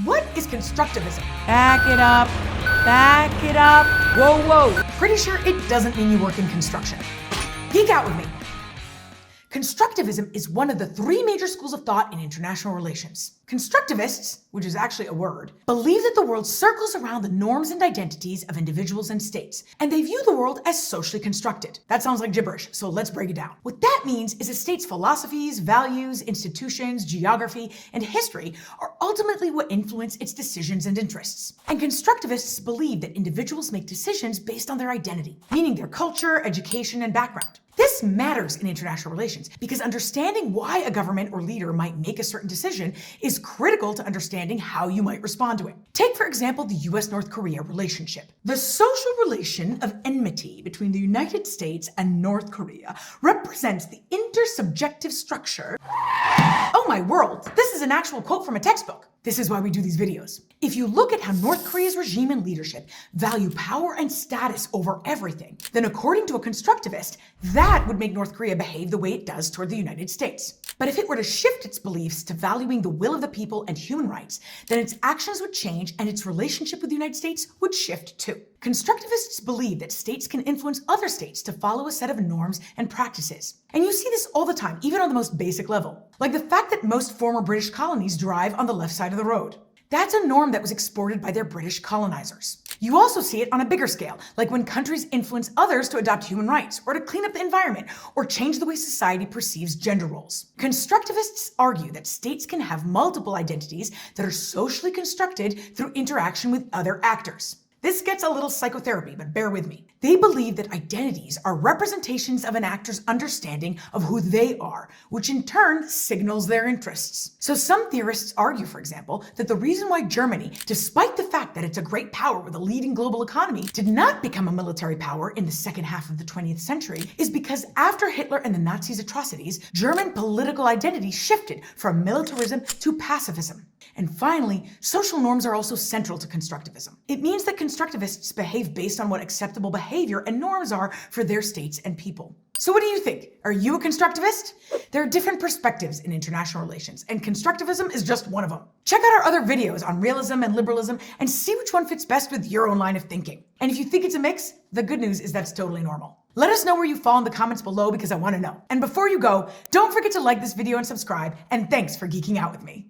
What is constructivism? Back it up. Back it up. Whoa, whoa. Pretty sure it doesn't mean you work in construction. Geek out with me. Constructivism is one of the three major schools of thought in international relations. Constructivists, which is actually a word, believe that the world circles around the norms and identities of individuals and states, and they view the world as socially constructed. That sounds like gibberish, so let's break it down. What that means is a state's philosophies, values, institutions, geography, and history are ultimately what influence its decisions and interests. And constructivists believe that individuals make decisions based on their identity, meaning their culture, education, and background. This matters in international relations because understanding why a government or leader might make a certain decision is critical to understanding how you might respond to it. Take, for example, the US-North Korea relationship. The social relation of enmity between the United States and North Korea represents the intersubjective structure. Oh my world, this is an actual quote from a textbook. This is why we do these videos. If you look at how North Korea's regime and leadership value power and status over everything, then according to a constructivist, that would make North Korea behave the way it does toward the United States. But if it were to shift its beliefs to valuing the will of the people and human rights, then its actions would change and its relationship with the United States would shift too. Constructivists believe that states can influence other states to follow a set of norms and practices. And you see this all the time, even on the most basic level. Like the fact that most former British colonies drive on the left side of the road. That's a norm that was exported by their British colonizers. You also see it on a bigger scale, like when countries influence others to adopt human rights, or to clean up the environment, or change the way society perceives gender roles. Constructivists argue that states can have multiple identities that are socially constructed through interaction with other actors. This gets a little psychotherapy, but bear with me. They believe that identities are representations of an actor's understanding of who they are, which in turn signals their interests. So some theorists argue, for example, that the reason why Germany, despite the fact that it's a great power with a leading global economy, did not become a military power in the second half of the 20th century is because after Hitler and the Nazis' atrocities, German political identity shifted from militarism to pacifism. And finally, social norms are also central to constructivism. It means that constructivists behave based on what acceptable behavior and norms are for their states and people. So what do you think? Are you a constructivist? There are different perspectives in international relations, and constructivism is just one of them. Check out our other videos on realism and liberalism and see which one fits best with your own line of thinking. And if you think it's a mix, the good news is that's totally normal. Let us know where you fall in the comments below because I want to know. And before you go, don't forget to like this video and subscribe, and thanks for geeking out with me.